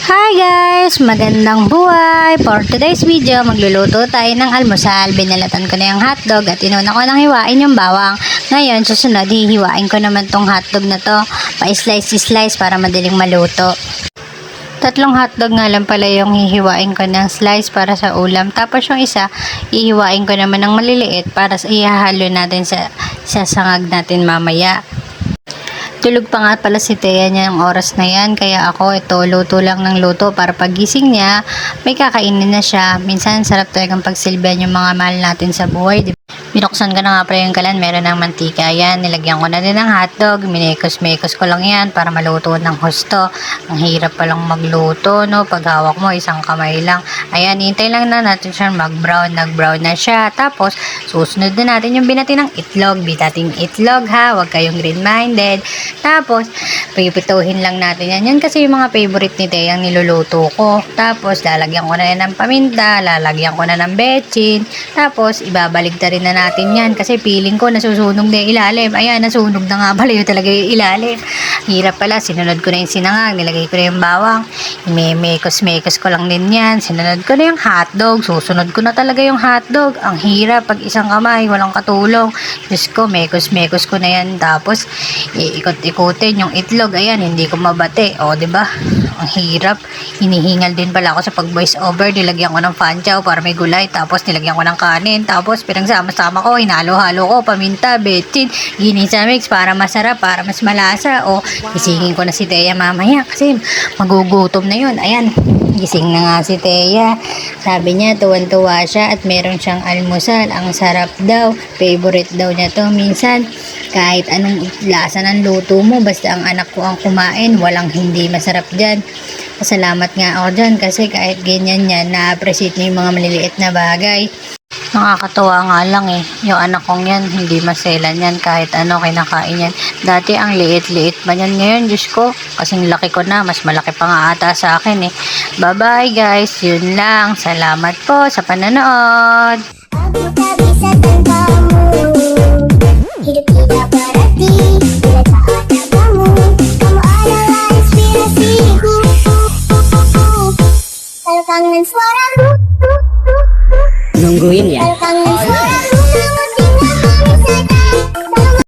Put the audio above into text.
Hi guys! Magandang buhay! For today's video, magluluto tayo ng almusal. Binalatan ko na yung hotdog at inuna ko nang hiwain yung bawang. Ngayon, susunod, hihiwain ko naman tong hotdog na to. Pa-slice para madaling maluto. 3 hotdog nga lang pala yung hihiwain ko ng slice para sa ulam. Tapos yung isa, hihiwain ko naman ng maliliit para ihahalo natin sa sangag natin mamaya. Tulog pa nga pala si Thea niya ng oras na yan, kaya ako ito luto lang ng luto para pagising niya may kakainin na siya. Minsan sarap talagang pagsilbihan yung mga mahal natin sa buhay, diba? Binuksan ko na nga pala yung kalan, meron ng mantika. Yan, nilagyan ko na din ng hotdog. Minekos ko lang yan para maluto ng husto. Ang hirap palang magluto, no? Pag hawak mo, isang kamay lang. Ayan, hintay lang na natin siya mag-brown. Nag-brown na siya. Tapos, susunod na natin yung binati ng itlog. Bitating itlog, ha? Huwag kayong green-minded. Tapos, pipituhin lang natin yan. Yan kasi yung mga favorite ni Thea ang niluluto ko. Tapos, lalagyan ko na yan ng paminta. Lalagyan ko na ng betchin. Tapos, ibabalik na rin na natin yan kasi feeling ko nasusunog na yung ilalim. Ayan, nasunog na nga pala yun talaga yung ilalim. Hirap pala, sinunod ko na yung sinangag, nilagay ko na yung bawang, mekos ko lang din yan, sinunod ko na yung hotdog, susunod ko na talaga yung hotdog. Ang hirap pag isang kamay, walang katulong. Diyos ko, mekos ko na yan. Tapos iikot-ikutin yung itlog. Ayan, hindi ko mabate. O, diba? Ang hirap. Hinihingal din pala ako sa pag voice over. Nilagyan ko ng fanchaw para may gulay. Tapos nilagyan ko ng kanin. Tapos pinagsama-sama ko, hinalo-halo ko, paminta, betchin, ginisa mix para masarap, para mas malasa. O, gisingin ko na si Thea mamaya kasi magugutom na yun. Ayan, gising na nga si Thea. Sabi niya, tuwan-tuwa siya at meron siyang almusal. Ang sarap daw. Favorite daw niya to. Minsan, kahit anong lasa ng luto mo, basta ang anak ko ang kumain, walang hindi masarap dyan. Pasalamat nga ako dyan kasi kahit ganyan yan, na-appreciate niya yung mga maliliit na bagay. Nakakatuwa nga lang yung anak kong yan, hindi maselan yan kahit ano kinakain yan. Dati ang liit-liit pa yan, ngayon Diyos ko, kasing laki ko na, mas malaki pa nga ata sa akin Bye bye guys, yun lang. Salamat po sa pananood. Hidup tidak berarti bila tak ada kamu. Kamu adalah inspirasiku. Kalau kangen suaramu.